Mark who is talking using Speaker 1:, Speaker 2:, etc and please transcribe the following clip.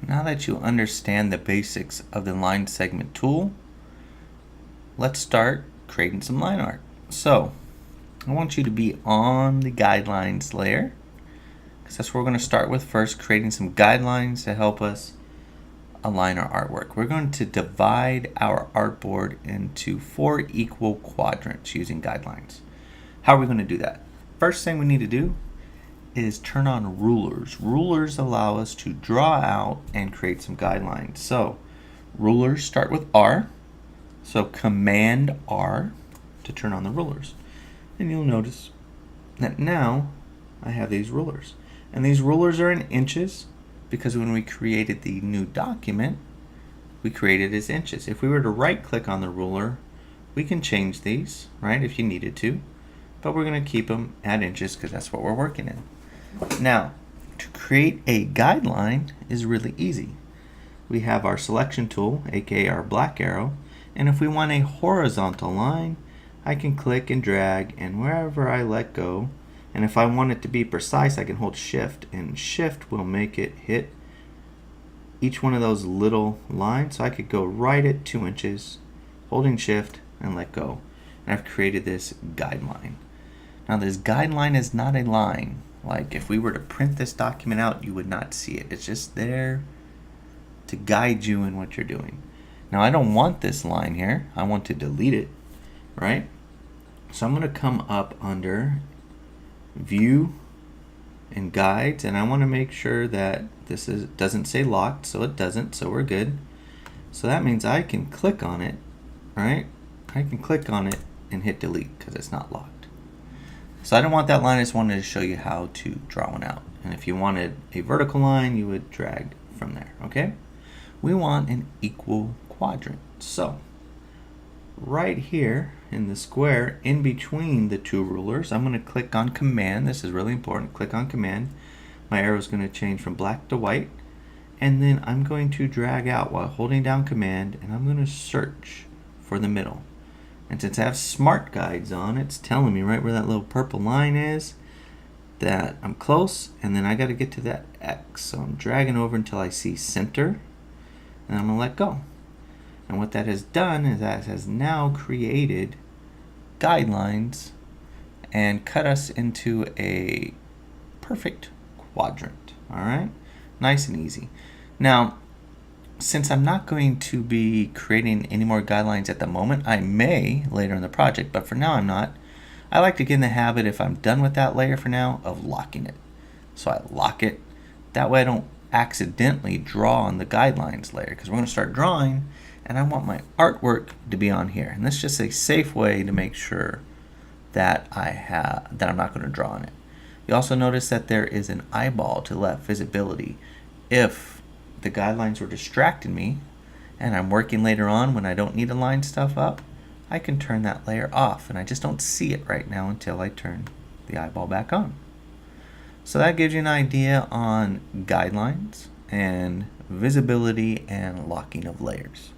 Speaker 1: Now that you understand the basics of the line segment tool, let's start creating some line art. So I want you to be on the guidelines layer, because that's where we're going to start with first, creating some guidelines to help us align our artwork. We're going to divide our artboard into 4 equal quadrants using guidelines. How are we going to do that? First thing we need to do is turn on rulers. Rulers allow us to draw out and create some guidelines. So rulers start with R. So Command R to turn on the rulers. And you'll notice that now I have these rulers. And these rulers are in inches because when we created the new document, we created as inches. If we were to right click on the ruler, we can change these, right, if you needed to. But we're going to keep them at inches because that's what we're working in. Now, to create a guideline is really easy. We have our selection tool, aka our black arrow, and if we want a horizontal line, I can click and drag, and wherever I let go, and if I want it to be precise, I can hold shift, and shift will make it hit each one of those little lines. So I could go right at 2 inches, holding shift and let go. And I've created this guideline. Now this guideline is not a line. Like if we were to print this document out, you would not see it. It's just there to guide you in what you're doing. Now I don't want this line here. I want to delete it, right? So I'm going to come up under View and Guides, and I want to make sure that this doesn't say locked, so it doesn't, so we're good. So that means I can click on it, right? I can click on it and hit delete because it's not locked. So I don't want that line, I just wanted to show you how to draw one out. And if you wanted a vertical line, you would drag from there, okay? We want an equal quadrant. So right here in the square in between the 2 rulers, I'm going to click on Command. This is really important. Click on Command. My arrow is going to change from black to white, and then I'm going to drag out while holding down Command, and I'm going to search for the middle. And since I have smart guides on, it's telling me right where that little purple line is that I'm close, and then I got to get to that X. So I'm dragging over until I see center, and I'm going to let go. And what that has done is that it has now created guidelines and cut us into a perfect quadrant. All right, nice and easy. Now, since I'm not going to be creating any more guidelines at the moment, I may later in the project, but for now I'm not. I like to get in the habit, if I'm done with that layer for now, of locking it. So I lock it. That way I don't accidentally draw on the guidelines layer, because we're going to start drawing and I want my artwork to be on here. And that's just a safe way to make sure that I'm not going to draw on it. You also notice that there is an eyeball to left visibility. If the guidelines were distracting me and I'm working later on when I don't need to line stuff up, I can turn that layer off, and I just don't see it right now until I turn the eyeball back on. So that gives you an idea on guidelines and visibility and locking of layers.